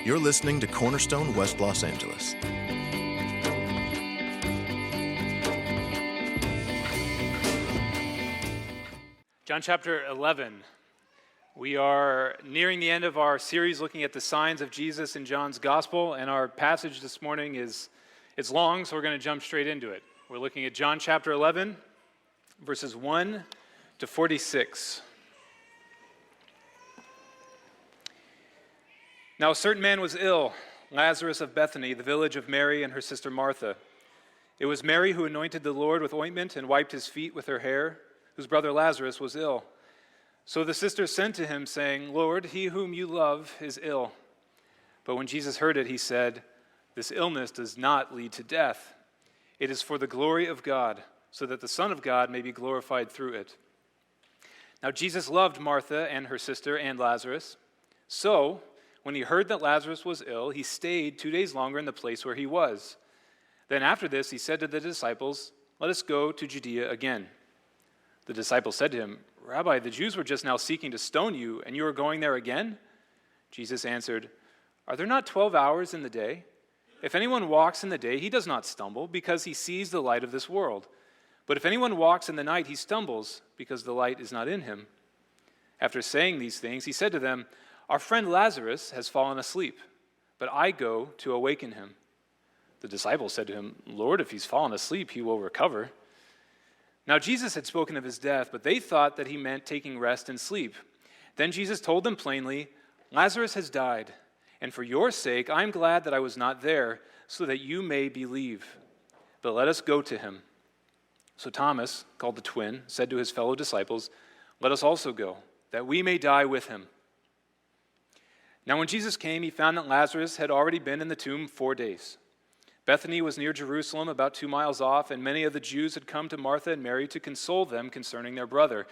You're listening to Cornerstone West Los Angeles. John chapter 11. We are nearing the end of our series looking at the signs of Jesus in John's gospel, and our passage this morning it's long, so we're going to jump straight into it. We're looking at John chapter 11, verses 1 to 46. Now a certain man was ill, Lazarus of Bethany, the village of Mary and her sister Martha. It was Mary who anointed the Lord with ointment and wiped his feet with her hair, whose brother Lazarus was ill. So the sisters sent to him, saying, Lord, he whom you love is ill. But when Jesus heard it, he said, This illness does not lead to death. It is for the glory of God, so that the Son of God may be glorified through it. Now Jesus loved Martha and her sister and Lazarus. So, when he heard that Lazarus was ill, he stayed 2 days longer in the place where he was. Then after this, he said to the disciples, Let us go to Judea again. The disciples said to him, Rabbi, the Jews were just now seeking to stone you, and you are going there again? Jesus answered, Are there not 12 hours in the day? If anyone walks in the day, he does not stumble, because he sees the light of this world. But if anyone walks in the night, he stumbles, because the light is not in him. After saying these things, he said to them, Our friend Lazarus has fallen asleep, but I go to awaken him. The disciples said to him, Lord, if he's fallen asleep, he will recover. Now Jesus had spoken of his death, but they thought that he meant taking rest and sleep. Then Jesus told them plainly, Lazarus has died, and for your sake I am glad that I was not there, so that you may believe. But let us go to him. So Thomas, called the twin, said to his fellow disciples, Let us also go, that we may die with him. Now when Jesus came, he found that Lazarus had already been in the tomb 4 days. Bethany was near Jerusalem, about 2 miles off, and many of the Jews had come to Martha and Mary to console them concerning their brother.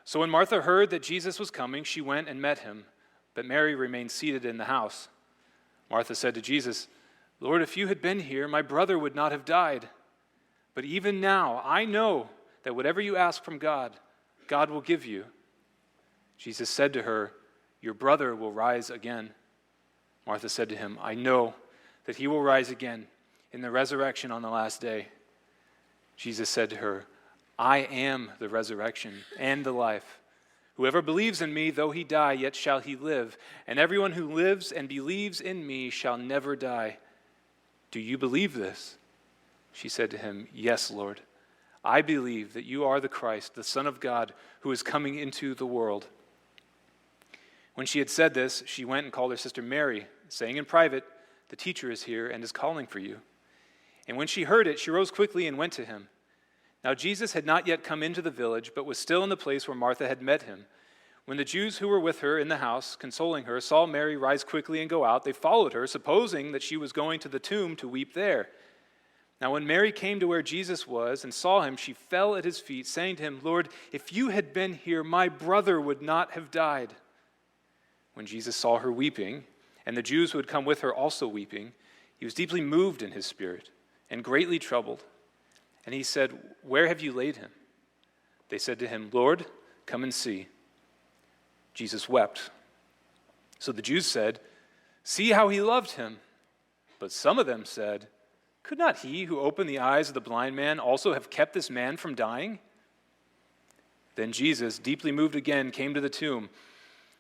So when Martha heard that Jesus was coming, she went and met him, but Mary remained seated in the house. Martha said to Jesus, Lord, if you had been here, my brother would not have died. But even now, I know that whatever you ask from God, God will give you. Jesus said to her, Your brother will rise again. Martha said to him, I know that he will rise again in the resurrection on the last day. Jesus said to her, I am the resurrection and the life. Whoever believes in me, though he die, yet shall he live. And everyone who lives and believes in me shall never die. Do you believe this? She said to him, Yes, Lord. I believe that you are the Christ, the Son of God, who is coming into the world. When she had said this, she went and called her sister Mary, saying in private, The teacher is here and is calling for you. And when she heard it, she rose quickly and went to him. Now Jesus had not yet come into the village, but was still in the place where Martha had met him. When the Jews who were with her in the house, consoling her, saw Mary rise quickly and go out, they followed her, supposing that she was going to the tomb to weep there. Now when Mary came to where Jesus was and saw him, she fell at his feet, saying to him, Lord, if you had been here, my brother would not have died. When Jesus saw her weeping, and the Jews who had come with her also weeping, he was deeply moved in his spirit and greatly troubled. And he said, Where have you laid him? They said to him, Lord, come and see. Jesus wept. So the Jews said, See how he loved him. But some of them said, Could not he who opened the eyes of the blind man also have kept this man from dying? Then Jesus, deeply moved again, came to the tomb.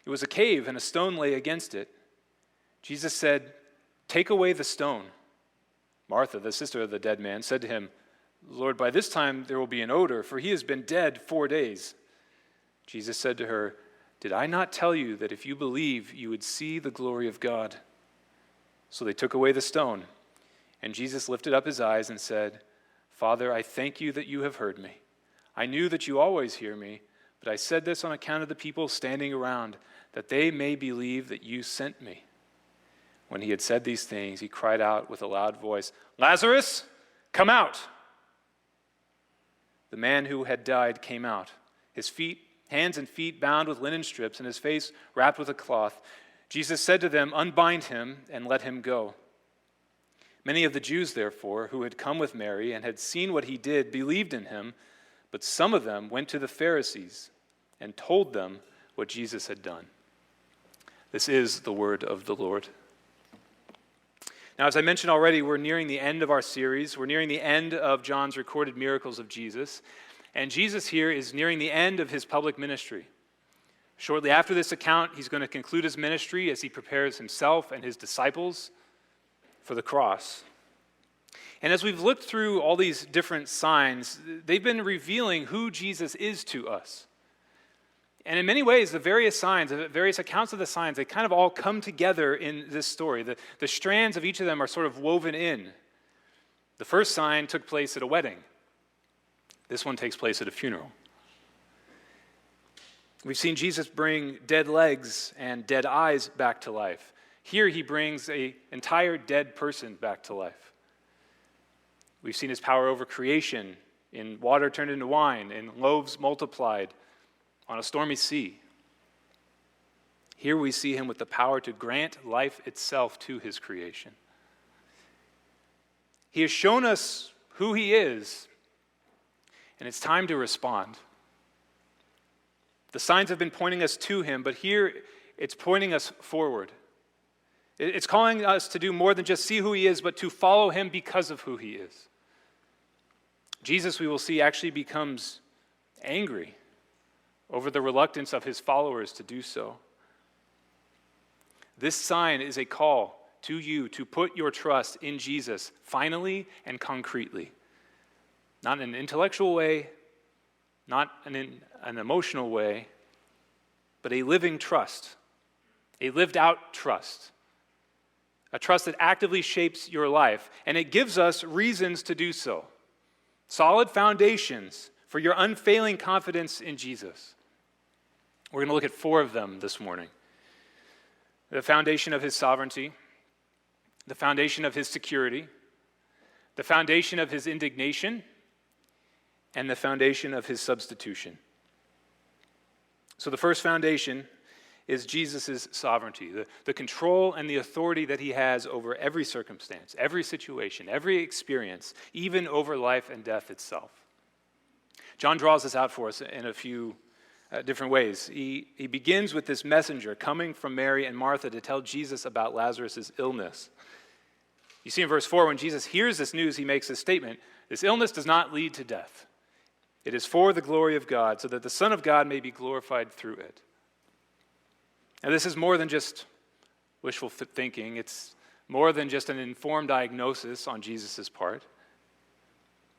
It was a cave, and a stone lay against it. Jesus said, Take away the stone. Martha, the sister of the dead man, said to him, Lord, by this time there will be an odor, for he has been dead 4 days. Jesus said to her, Did I not tell you that if you believe, you would see the glory of God? So they took away the stone, and Jesus lifted up his eyes and said, Father, I thank you that you have heard me. I knew that you always hear me, but I said this on account of the people standing around, that they may believe that you sent me. When he had said these things, he cried out with a loud voice, Lazarus, come out! The man who had died came out, his hands and feet bound with linen strips, and his face wrapped with a cloth. Jesus said to them, Unbind him and let him go. Many of the Jews, therefore, who had come with Mary and had seen what he did, believed in him, but some of them went to the Pharisees and told them what Jesus had done. This is the word of the Lord. Now, as I mentioned already, we're nearing the end of our series. We're nearing the end of John's recorded miracles of Jesus. And Jesus here is nearing the end of his public ministry. Shortly after this account, he's going to conclude his ministry as he prepares himself and his disciples for the cross. And as we've looked through all these different signs, they've been revealing who Jesus is to us. And in many ways, the various signs, the various accounts of the signs, they kind of all come together in this story. The strands of each of them are sort of woven in. The first sign took place at a wedding. This one takes place at a funeral. We've seen Jesus bring dead legs and dead eyes back to life. Here he brings an entire dead person back to life. We've seen his power over creation, in water turned into wine, in loaves multiplied, on a stormy sea. Here we see him with the power to grant life itself to his creation. He has shown us who he is, and it's time to respond. The signs have been pointing us to him, but here it's pointing us forward. It's calling us to do more than just see who he is, but to follow him because of who he is. Jesus, we will see, actually becomes angry over the reluctance of his followers to do so. This sign is a call to you to put your trust in Jesus finally and concretely. Not in an intellectual way, not in an emotional way, but a living trust, a lived out trust, a trust that actively shapes your life, and it gives us reasons to do so. Solid foundations for your unfailing confidence in Jesus. We're going to look at 4 of them this morning. The foundation of his sovereignty, the foundation of his security, the foundation of his indignation, and the foundation of his substitution. So the first foundation is Jesus' sovereignty, the control and the authority that he has over every circumstance, every situation, every experience, even over life and death itself. John draws this out for us in a few different ways. He begins with this messenger coming from Mary and Martha to tell Jesus about Lazarus' illness. You see in verse 4, when Jesus hears this news, he makes this statement: this illness does not lead to death. It is for the glory of God, so that the Son of God may be glorified through it. Now, this is more than just wishful thinking. It's more than just an informed diagnosis on Jesus' part.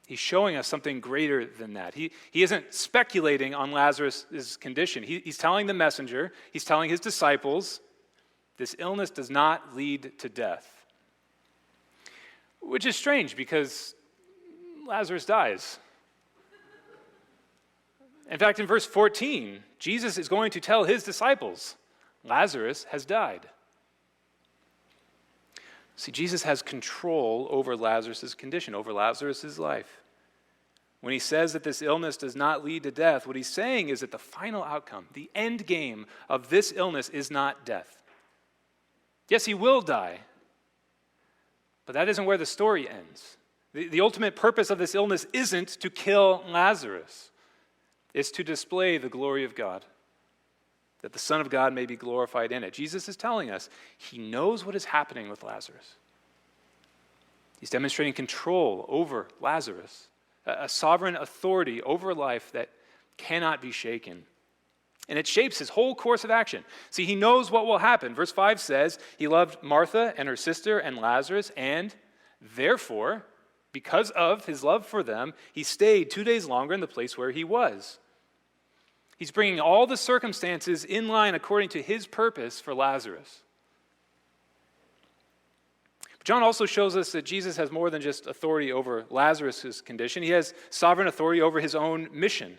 He's showing us something greater than that. He isn't speculating on Lazarus' condition. He's telling the messenger, he's telling his disciples, this illness does not lead to death. Which is strange because Lazarus dies. In fact, in verse 14, Jesus is going to tell his disciples, Lazarus has died. See, Jesus has control over Lazarus' condition, over Lazarus' life. When he says that this illness does not lead to death, what he's saying is that the final outcome, the end game of this illness is not death. Yes, he will die, but that isn't where the story ends. The ultimate purpose of this illness isn't to kill Lazarus. It's to display the glory of God, that the Son of God may be glorified in it. Jesus is telling us he knows what is happening with Lazarus. He's demonstrating control over Lazarus, a sovereign authority over life that cannot be shaken. And it shapes his whole course of action. See, he knows what will happen. Verse 5 says, he loved Martha and her sister and Lazarus, and therefore, because of his love for them, he stayed 2 days longer in the place where he was. He's bringing all the circumstances in line according to his purpose for Lazarus. John also shows us that Jesus has more than just authority over Lazarus' condition. He has sovereign authority over his own mission.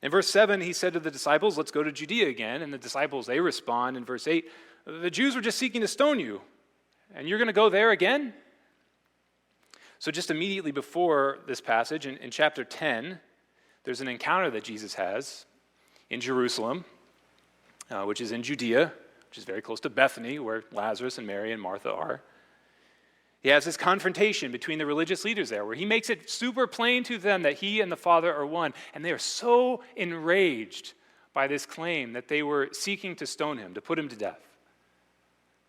In verse 7, he said to the disciples, let's go to Judea again. And the disciples, they respond in verse 8, the Jews were just seeking to stone you, and you're going to go there again? So just immediately before this passage, in chapter 10, there's an encounter that Jesus has in Jerusalem, which is in Judea, which is very close to Bethany, where Lazarus and Mary and Martha are. He has this confrontation between the religious leaders there, where he makes it super plain to them that he and the Father are one. And they are so enraged by this claim that they were seeking to stone him, to put him to death.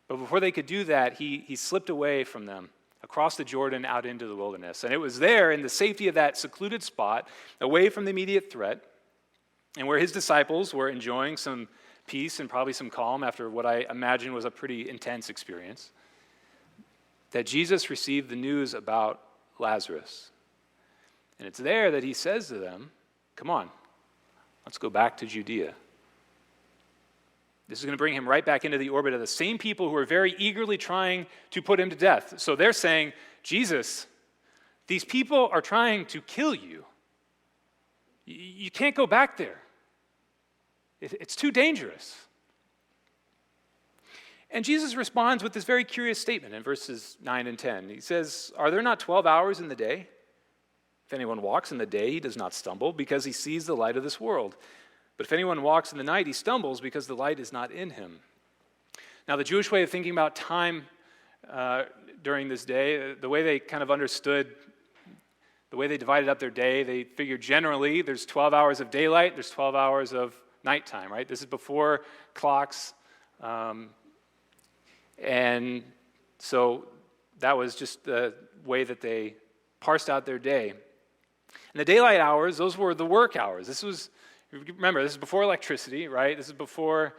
But before they could do that, he slipped away from them, across the Jordan out into the wilderness. And it was there in the safety of that secluded spot, away from the immediate threat, and where his disciples were enjoying some peace and probably some calm after what I imagine was a pretty intense experience, that Jesus received the news about Lazarus. And it's there that he says to them, come on, let's go back to Judea. This is going to bring him right back into the orbit of the same people who are very eagerly trying to put him to death. So they're saying, Jesus, these people are trying to kill you. You can't go back there. It's too dangerous. And Jesus responds with this very curious statement in verses 9 and 10. He says, are there not 12 hours in the day? If anyone walks in the day, he does not stumble because he sees the light of this world. But if anyone walks in the night, he stumbles because the light is not in him. Now, the Jewish way of thinking about time during this day, the way they kind of understood, the way they divided up their day, they figured generally there's 12 hours of daylight, there's 12 hours of nighttime, right? This is before clocks. And so that was just the way that they parsed out their day. And the daylight hours, those were the work hours. Remember, this is before electricity, right? This is before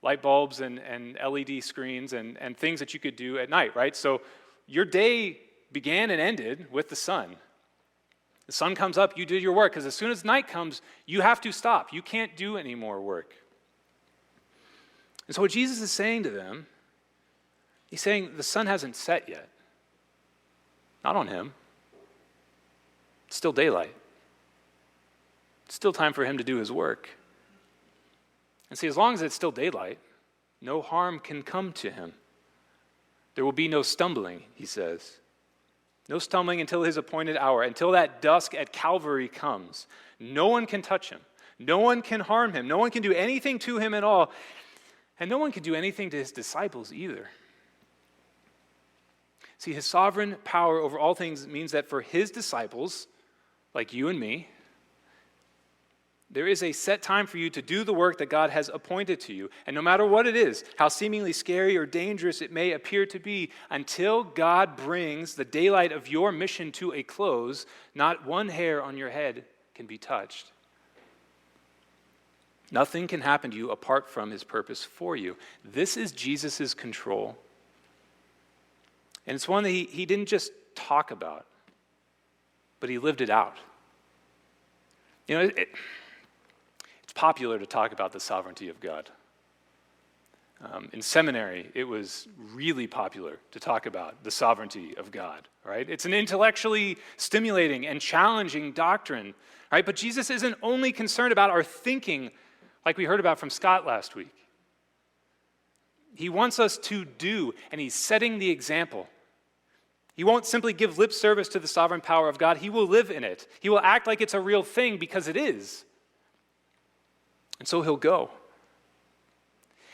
light bulbs and LED screens and things that you could do at night, right? So your day began and ended with the sun. The sun comes up, you do your work, because as soon as night comes, you have to stop. You can't do any more work. And so what Jesus is saying to them, he's saying the sun hasn't set yet. Not on him. It's still daylight. It's still time for him to do his work. And see, as long as it's still daylight, no harm can come to him. There will be no stumbling, he says. No stumbling until his appointed hour, until that dusk at Calvary comes. No one can touch him. No one can harm him. No one can do anything to him at all. And no one can do anything to his disciples either. See, his sovereign power over all things means that for his disciples, like you and me, there is a set time for you to do the work that God has appointed to you. And no matter what it is, how seemingly scary or dangerous it may appear to be, until God brings the daylight of your mission to a close, not one hair on your head can be touched. Nothing can happen to you apart from his purpose for you. This is Jesus' control. And it's one that he didn't just talk about, but he lived it out. You know, it's popular to talk about the sovereignty of God. In seminary, it was really popular to talk about the sovereignty of God, right? It's an intellectually stimulating and challenging doctrine, right? But Jesus isn't only concerned about our thinking, like we heard about from Scott last week. He wants us to do, and he's setting the example. He won't simply give lip service to the sovereign power of God. He will live in it. He will act like it's a real thing because it is. And so he'll go.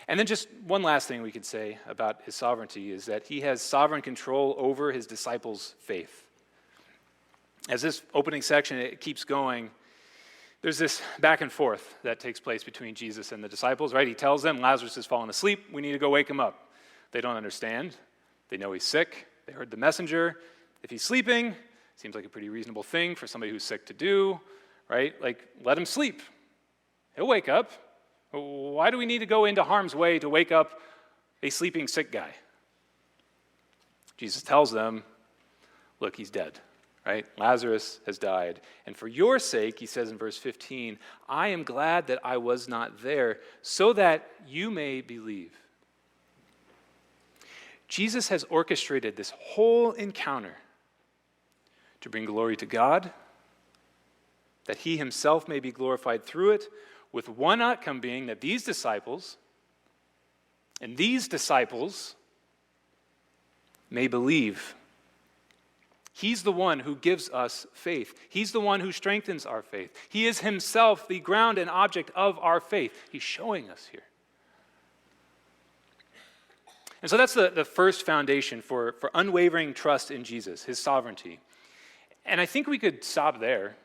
And then just one last thing we could say about his sovereignty is that he has sovereign control over his disciples' faith. As this opening section it keeps going, there's this back and forth that takes place between Jesus and the disciples, right? He tells them Lazarus has fallen asleep. We need to go wake him up. They don't understand. They know he's sick. They heard the messenger. If he's sleeping, seems like a pretty reasonable thing for somebody who's sick to do, right? Like, let him sleep. He'll wake up. Why do we need to go into harm's way to wake up a sleeping sick guy? Jesus tells them, look, he's dead, right? Lazarus has died. And for your sake, he says in verse 15, I am glad that I was not there, so that you may believe. Jesus has orchestrated this whole encounter to bring glory to God, that he himself may be glorified through it, with one outcome being that these disciples may believe. He's the one who gives us faith. He's the one who strengthens our faith. He is himself the ground and object of our faith. He's showing us here. And so that's the first foundation for unwavering trust in Jesus, his sovereignty. And I think we could stop there.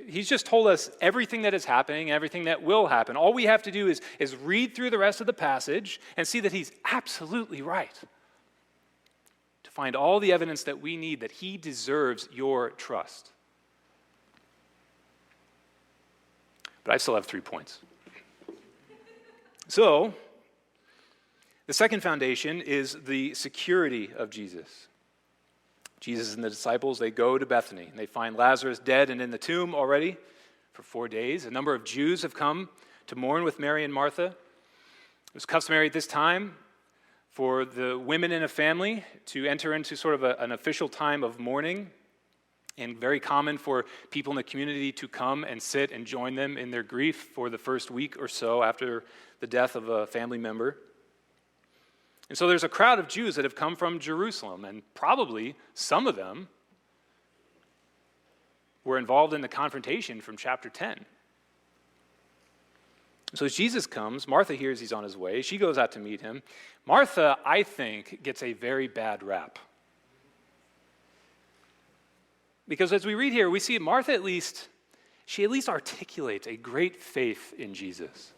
He's just told us everything that is happening, everything that will happen. All we have to do is read through the rest of the passage and see that he's absolutely right. To find all the evidence that we need that he deserves your trust. But I still have 3 points. So, the second foundation is the security of Jesus. Jesus and the disciples, they go to Bethany, and they find Lazarus dead and in the tomb already for 4 days. A number of Jews have come to mourn with Mary and Martha. It was customary at this time for the women in a family to enter into sort of an official time of mourning, and very common for people in the community to come and sit and join them in their grief for the first week or so after the death of a family member. And so there's a crowd of Jews that have come from Jerusalem, and probably some of them were involved in the confrontation from chapter 10. So as Jesus comes, Martha hears he's on his way. She goes out to meet him. Martha, I think, gets a very bad rap. Because as we read here, we see Martha she at least articulates a great faith in Jesus.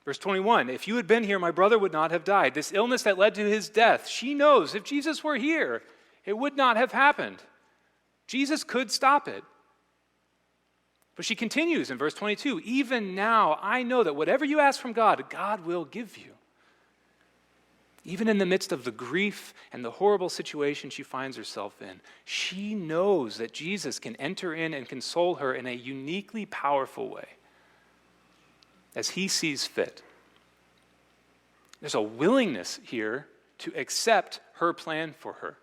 Verse 21, if you had been here, my brother would not have died. This illness that led to his death, she knows if Jesus were here, it would not have happened. Jesus could stop it. But she continues in verse 22, even now I know that whatever you ask from God, God will give you. Even in the midst of the grief and the horrible situation she finds herself in, she knows that Jesus can enter in and console her in a uniquely powerful way, as he sees fit. There's a willingness here to accept her plan for her.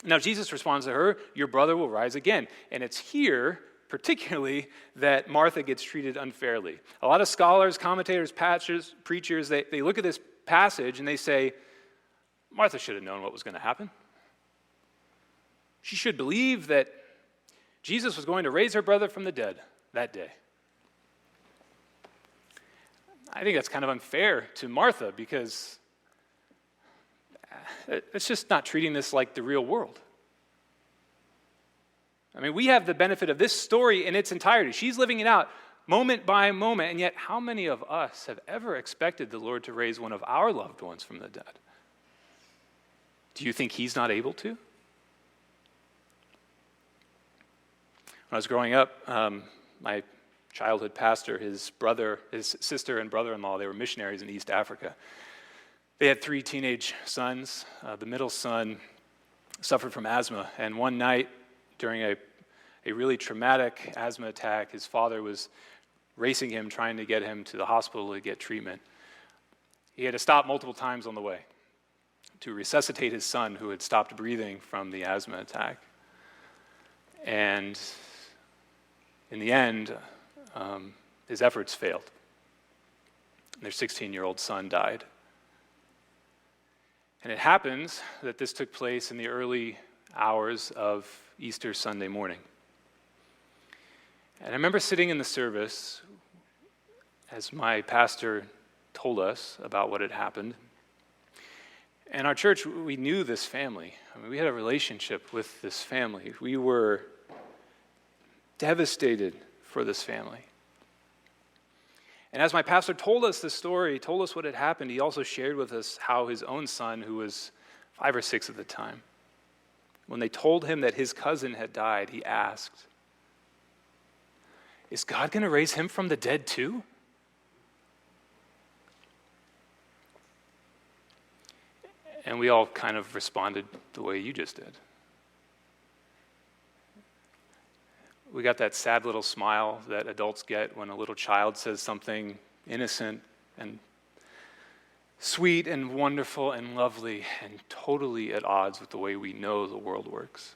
Now, Jesus responds to her, your brother will rise again. And it's here, particularly, that Martha gets treated unfairly. A lot of scholars, commentators, pastors, preachers, they look at this passage and they say, Martha should have known what was going to happen. She should believe that Jesus was going to raise her brother from the dead that day. I think that's kind of unfair to Martha because it's just not treating this like the real world. I mean, we have the benefit of this story in its entirety. She's living it out moment by moment, and yet how many of us have ever expected the Lord to raise one of our loved ones from the dead? Do you think he's not able to? When I was growing up, my childhood pastor, his sister and brother-in-law, they were missionaries in East Africa. They had 3 teenage sons. The middle son suffered from asthma, and one night during a really traumatic asthma attack, his father was racing him, trying to get him to the hospital to get treatment. He had to stop multiple times on the way to resuscitate his son who had stopped breathing from the asthma attack. And in the end, his efforts failed. Their 16-year-old son died. And it happens that this took place in the early hours of Easter Sunday morning. And I remember sitting in the service as my pastor told us about what had happened. And our church, we knew this family. I mean, we had a relationship with this family. We were devastated for this family. And as my pastor told us this story, told us what had happened, he also shared with us how his own son, who was 5 or 6 at the time, when they told him that his cousin had died, he asked, is God going to raise him from the dead too? And we all kind of responded the way you just did. We got that sad little smile that adults get when a little child says something innocent and sweet and wonderful and lovely and totally at odds with the way we know the world works.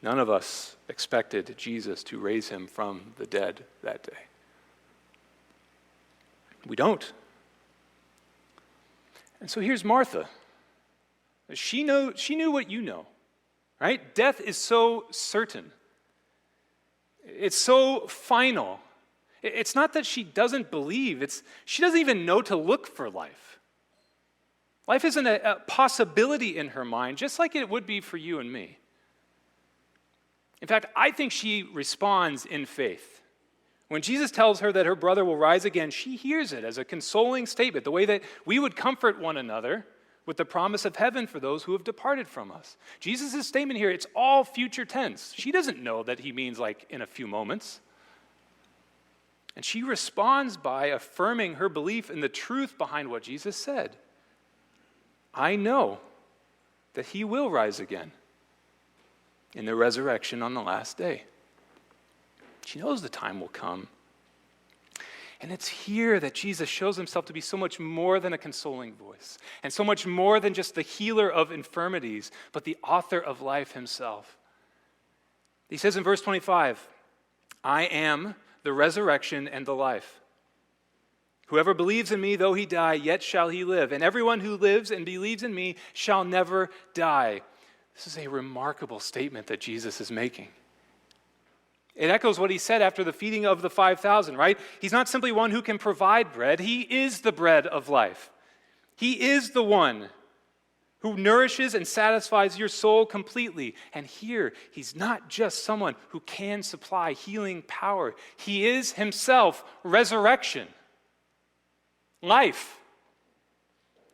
None of us expected Jesus to raise him from the dead that day. We don't. And so here's Martha. She knew what you know, right? Death is so certain. It's so final. It's not that she doesn't believe. She doesn't even know to look for life. Life isn't a possibility in her mind, just like it would be for you and me. In fact, I think she responds in faith. When Jesus tells her that her brother will rise again, she hears it as a consoling statement, the way that we would comfort one another with the promise of heaven for those who have departed from us. Jesus' statement here, it's all future tense. She doesn't know that he means like in a few moments. And she responds by affirming her belief in the truth behind what Jesus said. I know that he will rise again in the resurrection on the last day. She knows the time will come. And it's here that Jesus shows himself to be so much more than a consoling voice, and so much more than just the healer of infirmities, but the author of life himself. He says in verse 25, I am the resurrection and the life. Whoever believes in me, though he die, yet shall he live. And everyone who lives and believes in me shall never die. This is a remarkable statement that Jesus is making. It echoes what he said after the feeding of the 5,000, right? He's not simply one who can provide bread. He is the bread of life. He is the one who nourishes and satisfies your soul completely. And here, he's not just someone who can supply healing power. He is himself resurrection, life.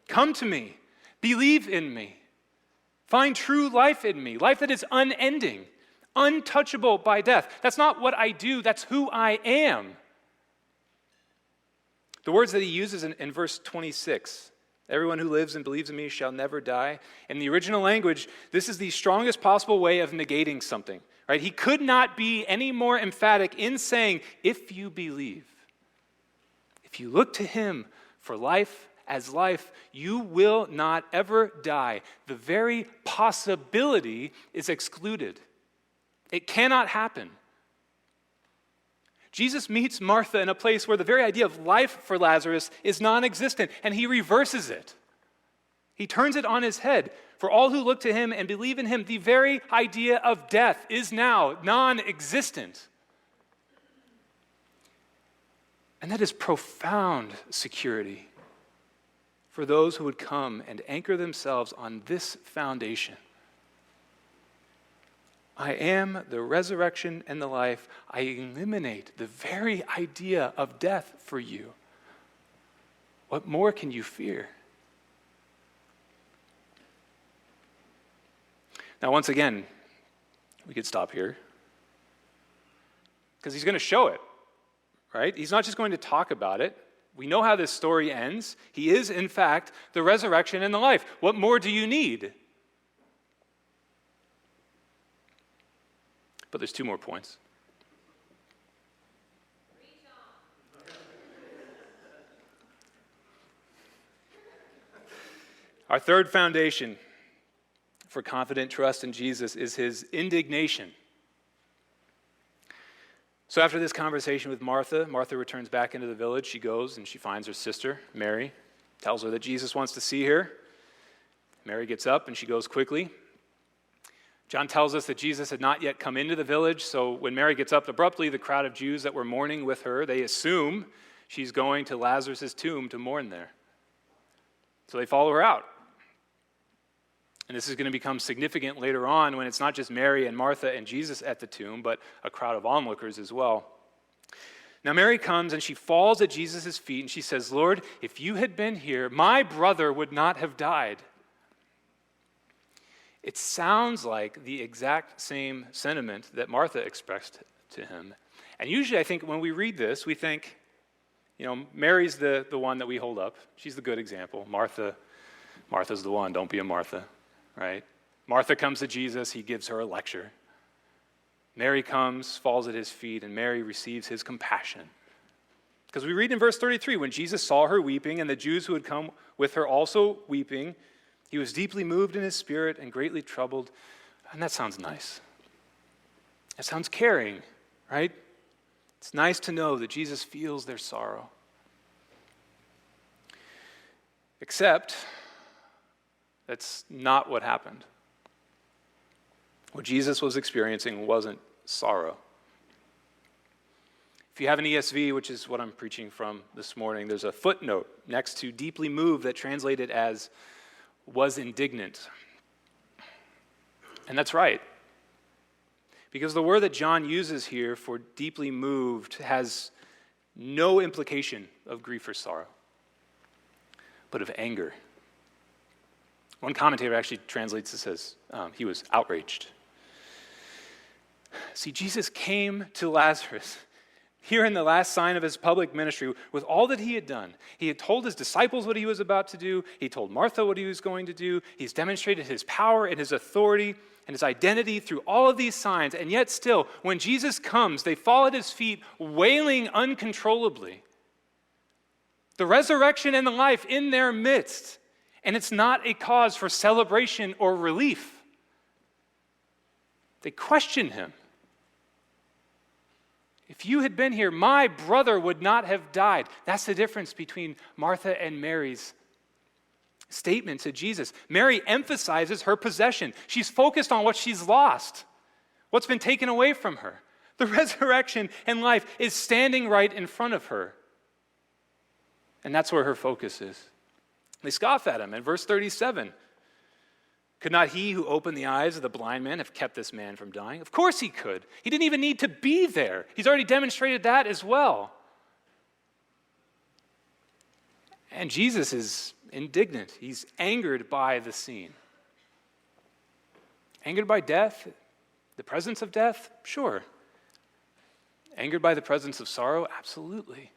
Come to me. Believe in me. Find true life in me, life that is unending, untouchable by death. That's not what I do, that's who I am. The words that he uses in verse 26, everyone who lives and believes in me shall never die. In the original language, this is the strongest possible way of negating something, right? He could not be any more emphatic in saying, if you believe, if you look to him for life as life, you will not ever die. The very possibility is excluded. It cannot happen. Jesus meets Martha in a place where the very idea of life for Lazarus is non-existent, and he reverses it. He turns it on his head. For all who look to him and believe in him, the very idea of death is now non-existent. And that is profound security for those who would come and anchor themselves on this foundation. I am the resurrection and the life. I eliminate the very idea of death for you. What more can you fear? Now, once again, we could stop here because he's going to show it, right? He's not just going to talk about it. We know how this story ends. He is, in fact, the resurrection and the life. What more do you need? But there's two more points. Our third foundation for confident trust in Jesus is his indignation. So after this conversation with Martha, Martha returns back into the village. She goes and she finds her sister, Mary, tells her that Jesus wants to see her. Mary gets up and she goes quickly. John tells us that Jesus had not yet come into the village, so when Mary gets up abruptly, the crowd of Jews that were mourning with her, they assume she's going to Lazarus' tomb to mourn there. So they follow her out. And this is going to become significant later on when it's not just Mary and Martha and Jesus at the tomb, but a crowd of onlookers as well. Now Mary comes and she falls at Jesus' feet and she says, Lord, if you had been here, my brother would not have died. It sounds like the exact same sentiment that Martha expressed to him. And usually I think when we read this, we think, Mary's the one that we hold up. She's the good example. Martha's the one, don't be a Martha. Right? Martha comes to Jesus, he gives her a lecture. Mary comes, falls at his feet, and Mary receives his compassion. Because we read in verse 33, when Jesus saw her weeping, and the Jews who had come with her also weeping, he was deeply moved in his spirit and greatly troubled. And that sounds nice. It sounds caring, right? It's nice to know that Jesus feels their sorrow. Except that's not what happened. What Jesus was experiencing wasn't sorrow. If you have an ESV, which is what I'm preaching from this morning, there's a footnote next to deeply moved that translated as was indignant. And that's right. Because the word that John uses here for deeply moved has no implication of grief or sorrow, but of anger. One commentator actually translates this as he was outraged. See, Jesus came to Lazarus here in the last sign of his public ministry with all that he had done. He had told his disciples what he was about to do. He told Martha what he was going to do. He's demonstrated his power and his authority and his identity through all of these signs. And yet still, when Jesus comes, they fall at his feet wailing uncontrollably. The resurrection and the life in their midst. And it's not a cause for celebration or relief. They question him. If you had been here, my brother would not have died. That's the difference between Martha and Mary's statement to Jesus. Mary emphasizes her possession. She's focused on what she's lost, what's been taken away from her. The resurrection and life is standing right in front of her. And that's where her focus is. They scoff at him in verse 37. Could not he who opened the eyes of the blind man have kept this man from dying? Of course he could. He didn't even need to be there. He's already demonstrated that as well. And Jesus is indignant. He's angered by the scene. Angered by death, the presence of death? Sure. Angered by the presence of sorrow? Absolutely.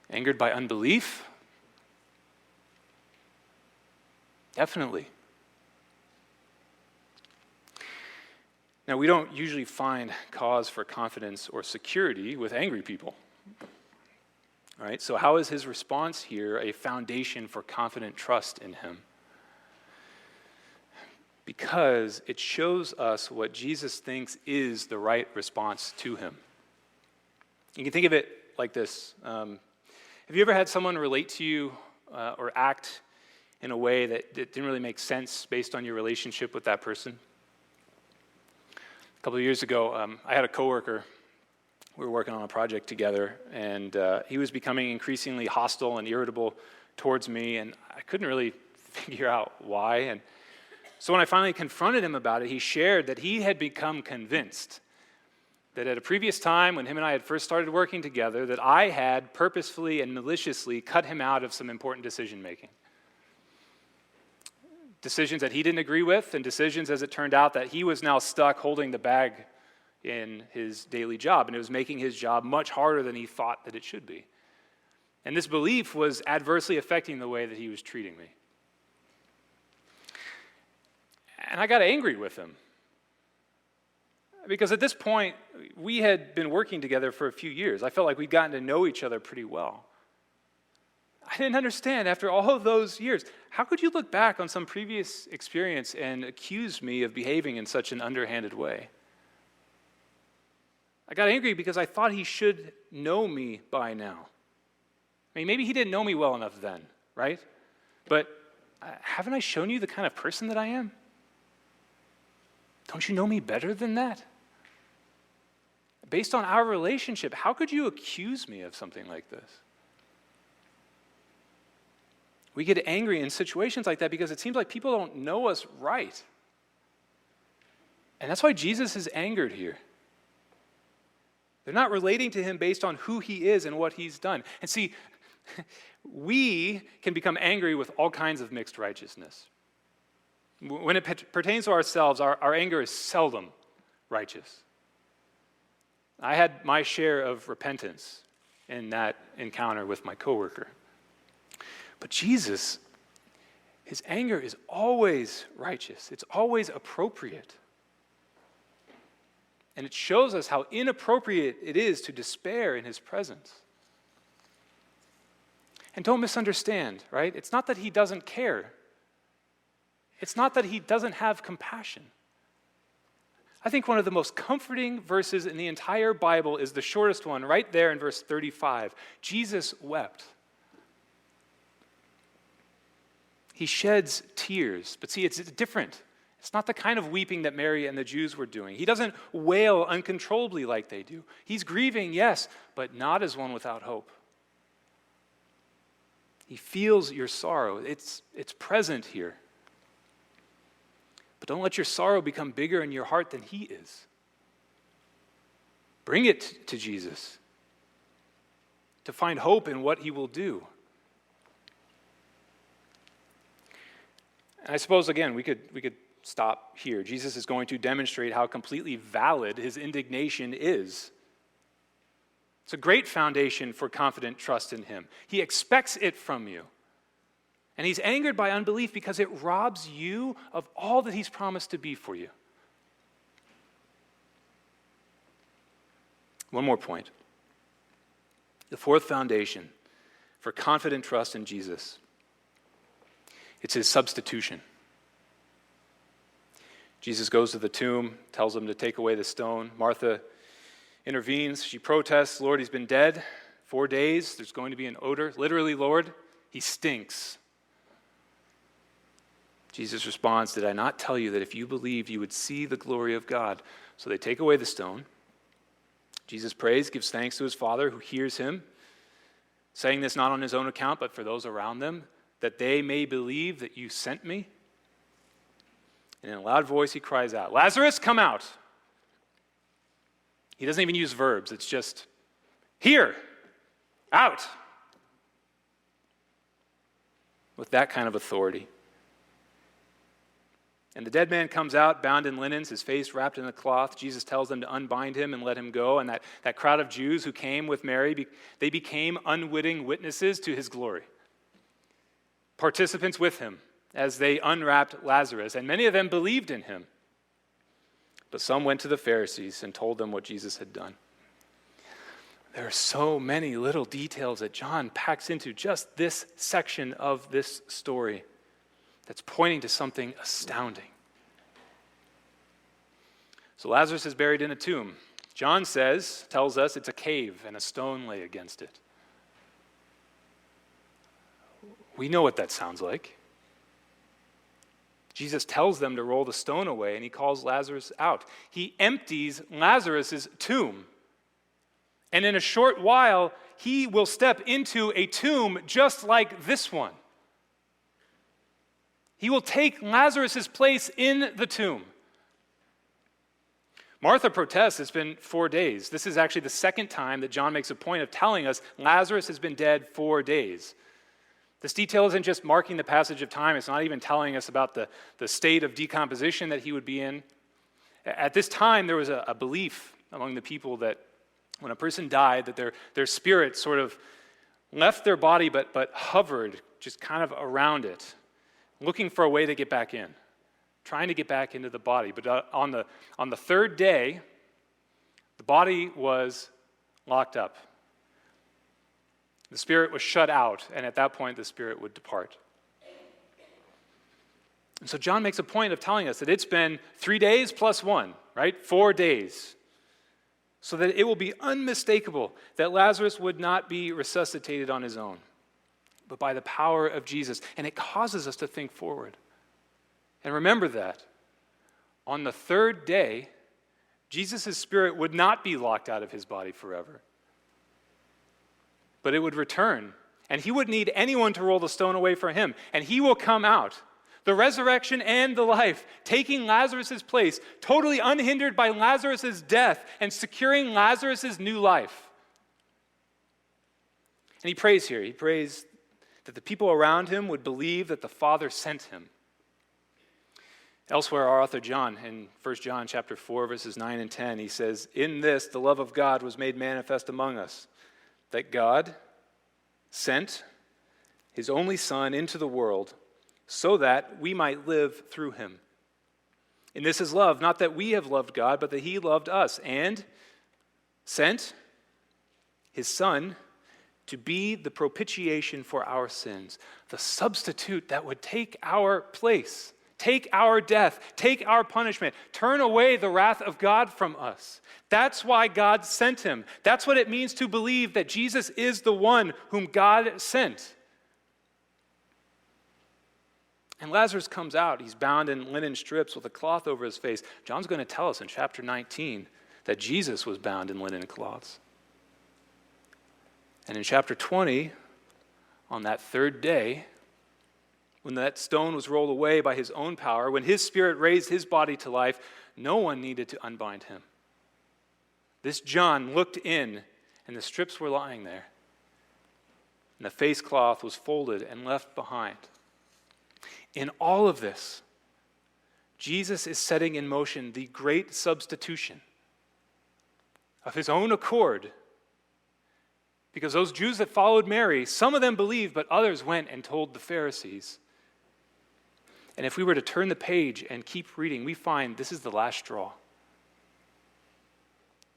Angered by unbelief? Definitely. Now, we don't usually find cause for confidence or security with angry people. All right, so how is his response here a foundation for confident trust in him? Because it shows us what Jesus thinks is the right response to him. You can think of it like this. Have you ever had someone relate to you or act in a way that didn't really make sense based on your relationship with that person? A couple of years ago, I had a coworker. We were working on a project together, and he was becoming increasingly hostile and irritable towards me, and I couldn't really figure out why. And so when I finally confronted him about it, he shared that he had become convinced that at a previous time when him and I had first started working together, that I had purposefully and maliciously cut him out of some important decision-making. Decisions that he didn't agree with, and decisions, as it turned out, that he was now stuck holding the bag in his daily job, and it was making his job much harder than he thought that it should be. And this belief was adversely affecting the way that he was treating me. And I got angry with him. Because at this point, we had been working together for a few years. I felt like we'd gotten to know each other pretty well. I didn't understand, after all of those years, how could you look back on some previous experience and accuse me of behaving in such an underhanded way? I got angry because I thought he should know me by now. I mean, maybe he didn't know me well enough then, right? But haven't I shown you the kind of person that I am? Don't you know me better than that? Based on our relationship, how could you accuse me of something like this? We get angry in situations like that because it seems like people don't know us right. And that's why Jesus is angered here. They're not relating to him based on who he is and what he's done. And see, we can become angry with all kinds of mixed righteousness. When it pertains to ourselves, our anger is seldom righteous. I had my share of repentance in that encounter with my coworker. But Jesus, his anger is always righteous. It's always appropriate. And it shows us how inappropriate it is to despair in his presence. And don't misunderstand, right? It's not that he doesn't care. It's not that he doesn't have compassion. I think one of the most comforting verses in the entire Bible is the shortest one, right there in verse 35. Jesus wept. He sheds tears, but see, it's different. It's not the kind of weeping that Mary and the Jews were doing. He doesn't wail uncontrollably like they do. He's grieving, yes, but not as one without hope. He feels your sorrow. It's present here. But don't let your sorrow become bigger in your heart than he is. Bring it to Jesus to find hope in what he will do. And I suppose, again, we could stop here. Jesus is going to demonstrate how completely valid his indignation is. It's a great foundation for confident trust in him. He expects it from you. And he's angered by unbelief because it robs you of all that he's promised to be for you. One more point. The fourth foundation for confident trust in Jesus. It's his substitution. Jesus goes to the tomb, tells them to take away the stone. Martha intervenes. She protests, Lord, he's been dead 4 days. There's going to be an odor. Literally, Lord, he stinks. Jesus responds, did I not tell you that if you believed, you would see the glory of God? So they take away the stone. Jesus prays, gives thanks to his Father who hears him, saying this not on his own account, but for those around them, that they may believe that you sent me. And in a loud voice, he cries out, Lazarus, come out. He doesn't even use verbs. It's just, here, out. With that kind of authority. And the dead man comes out, bound in linens, his face wrapped in a cloth. Jesus tells them to unbind him and let him go. And that crowd of Jews who came with Mary, they became unwitting witnesses to his glory. Participants with him as they unwrapped Lazarus. And many of them believed in him. But some went to the Pharisees and told them what Jesus had done. There are so many little details that John packs into just this section of this story that's pointing to something astounding. So Lazarus is buried in a tomb. John tells us it's a cave and a stone lay against it. We know what that sounds like. Jesus tells them to roll the stone away, and he calls Lazarus out. He empties Lazarus' tomb. And in a short while, he will step into a tomb just like this one. He will take Lazarus' place in the tomb. Martha protests, it's been 4 days. This is actually the second time that John makes a point of telling us Lazarus has been dead 4 days. This detail isn't just marking the passage of time. It's not even telling us about the state of decomposition that he would be in. At this time, there was a belief among the people that when a person died, that their spirit sort of left their body but hovered just kind of around it, looking for a way to get back in, trying to get back into the body. But on the third day, the body was locked up. The spirit was shut out, and at that point, the spirit would depart. And so John makes a point of telling us that it's been 3 days plus 1, right? 4 days. So that it will be unmistakable that Lazarus would not be resuscitated on his own, but by the power of Jesus. And it causes us to think forward. And remember that on the third day, Jesus' spirit would not be locked out of his body forever, but it would return. And he wouldn't need anyone to roll the stone away for him. And he will come out, the resurrection and the life, taking Lazarus' place, totally unhindered by Lazarus' death and securing Lazarus' new life. And he prays here. He prays that the people around him would believe that the Father sent him. Elsewhere, our author John, in 1 John chapter 4, verses 9 and 10, he says, in this, the love of God was made manifest among us, that God sent his only Son into the world so that we might live through him. And this is love, not that we have loved God, but that he loved us and sent his Son to be the propitiation for our sins, the substitute that would take our place, take our death, take our punishment, turn away the wrath of God from us. That's why God sent him. That's what it means to believe that Jesus is the one whom God sent. And Lazarus comes out. He's bound in linen strips with a cloth over his face. John's going to tell us in chapter 19 that Jesus was bound in linen cloths. And in chapter 20, On that third day, when that stone was rolled away by his own power, when his Spirit raised his body to life, no one needed to unbind him. This John looked in, and the strips were lying there, and the face cloth was folded and left behind. In all of this, Jesus is setting in motion the great substitution of his own accord. Because those Jews that followed Mary, some of them believed, but others went and told the Pharisees. And if we were to turn the page and keep reading, we find this is the last straw.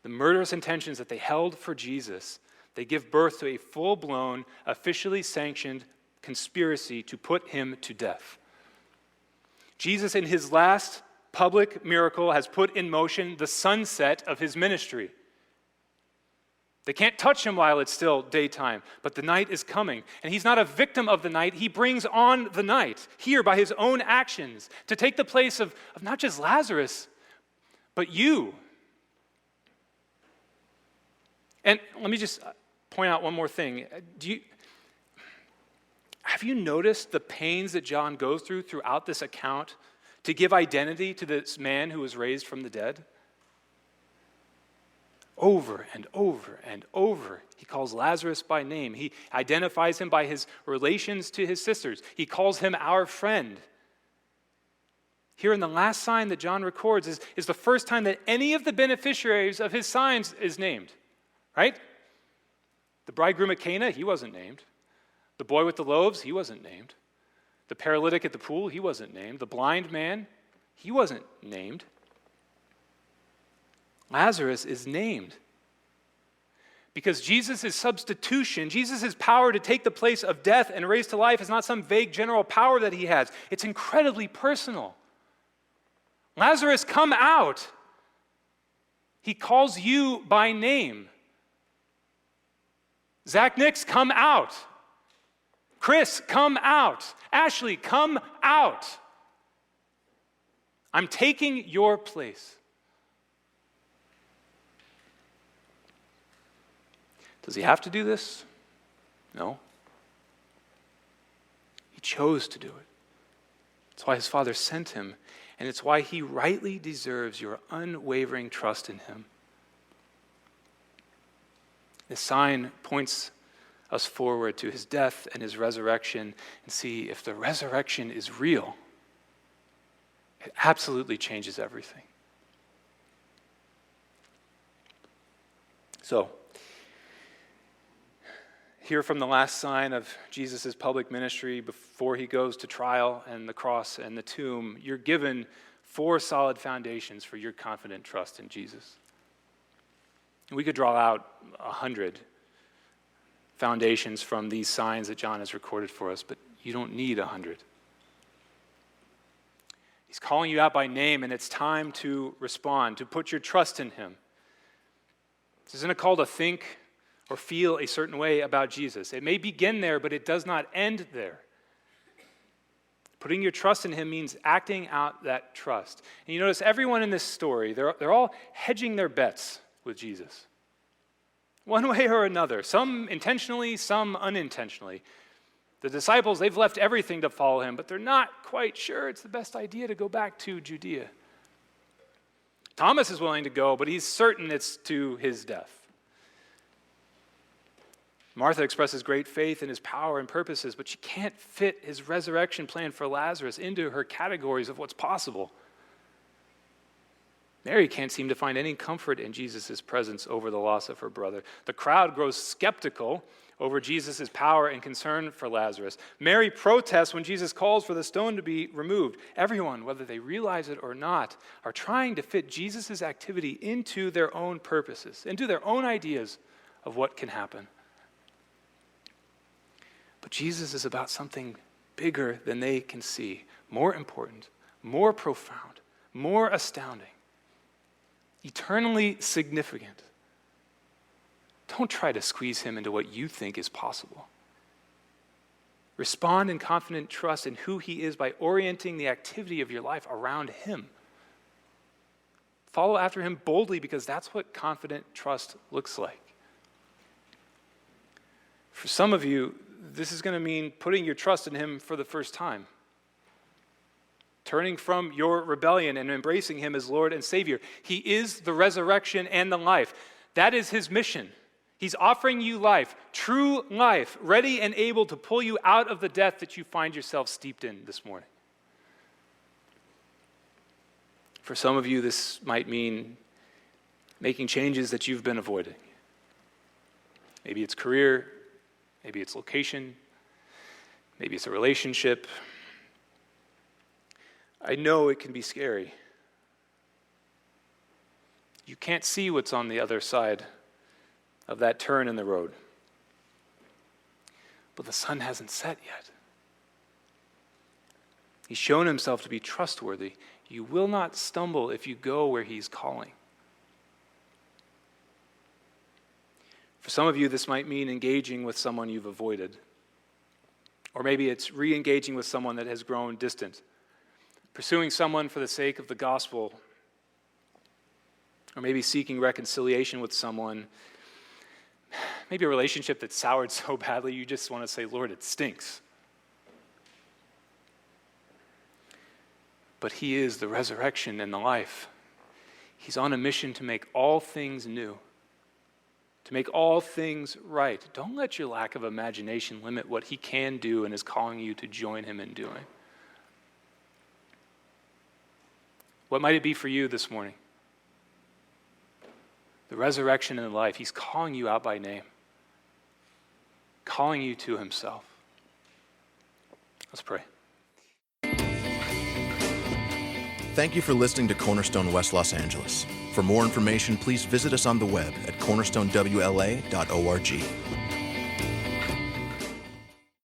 The murderous intentions that they held for Jesus, they give birth to a full-blown, officially sanctioned conspiracy to put him to death. Jesus, in his last public miracle, has put in motion the sunset of his ministry. They can't touch him while it's still daytime, but the night is coming. And he's not a victim of the night. He brings on the night, here by his own actions, to take the place of not just Lazarus, but you. And let me just point out one more thing. Have you noticed the pains that John goes through throughout this account to give identity to this man who was raised from the dead? Over and over and over, he calls Lazarus by name. He identifies him by his relations to his sisters. He calls him our friend. Here in the last sign that John records is the first time that any of the beneficiaries of his signs is named, right? The bridegroom at Cana, he wasn't named. The boy with the loaves, he wasn't named. The paralytic at the pool, he wasn't named. The blind man, he wasn't named. Lazarus is named. Because Jesus' substitution, Jesus' power to take the place of death and raise to life is not some vague general power that he has. It's incredibly personal. Lazarus, come out. He calls you by name. Zach Nix, come out. Chris, come out. Ashley, come out. I'm taking your place. Does he have to do this? No. He chose to do it. That's why his Father sent him, and it's why he rightly deserves your unwavering trust in him. This sign points us forward to his death and his resurrection, and see if the resurrection is real, it absolutely changes everything. So, hear from the last sign of Jesus' public ministry before he goes to trial and the cross and the tomb, you're given 4 solid foundations for your confident trust in Jesus. We could draw out 100 foundations from these signs that John has recorded for us, but you don't need 100. He's calling you out by name, and it's time to respond, to put your trust in him. This isn't a call to think or feel a certain way about Jesus. It may begin there, but it does not end there. Putting your trust in him means acting out that trust. And you notice everyone in this story, they're all hedging their bets with Jesus. One way or another, some intentionally, some unintentionally. The disciples, they've left everything to follow him, but they're not quite sure it's the best idea to go back to Judea. Thomas is willing to go, but he's certain it's to his death. Martha expresses great faith in his power and purposes, but she can't fit his resurrection plan for Lazarus into her categories of what's possible. Mary can't seem to find any comfort in Jesus' presence over the loss of her brother. The crowd grows skeptical over Jesus' power and concern for Lazarus. Mary protests when Jesus calls for the stone to be removed. Everyone, whether they realize it or not, are trying to fit Jesus' activity into their own purposes, into their own ideas of what can happen. But Jesus is about something bigger than they can see, more important, more profound, more astounding, eternally significant. Don't try to squeeze him into what you think is possible. Respond in confident trust in who he is by orienting the activity of your life around him. Follow after him boldly, because that's what confident trust looks like. For some of you, this is going to mean putting your trust in him for the first time. Turning from your rebellion and embracing him as Lord and Savior. He is the resurrection and the life. That is his mission. He's offering you life, true life, ready and able to pull you out of the death that you find yourself steeped in this morning. For some of you, this might mean making changes that you've been avoiding. Maybe it's career, maybe it's location, maybe it's a relationship. I know it can be scary. You can't see what's on the other side of that turn in the road. But the sun hasn't set yet. He's shown himself to be trustworthy. You will not stumble if you go where he's calling. For some of you, this might mean engaging with someone you've avoided. Or maybe it's re-engaging with someone that has grown distant. Pursuing someone for the sake of the gospel, or maybe seeking reconciliation with someone, maybe a relationship that soured so badly you just want to say, Lord, it stinks. But he is the resurrection and the life. He's on a mission to make all things new, to make all things right. Don't let your lack of imagination limit what he can do and is calling you to join him in doing. What might it be for you this morning? The resurrection and the life. He's calling you out by name, calling you to himself. Let's pray. Thank you for listening to Cornerstone West Los Angeles. For more information, please visit us on the web at cornerstonewla.org.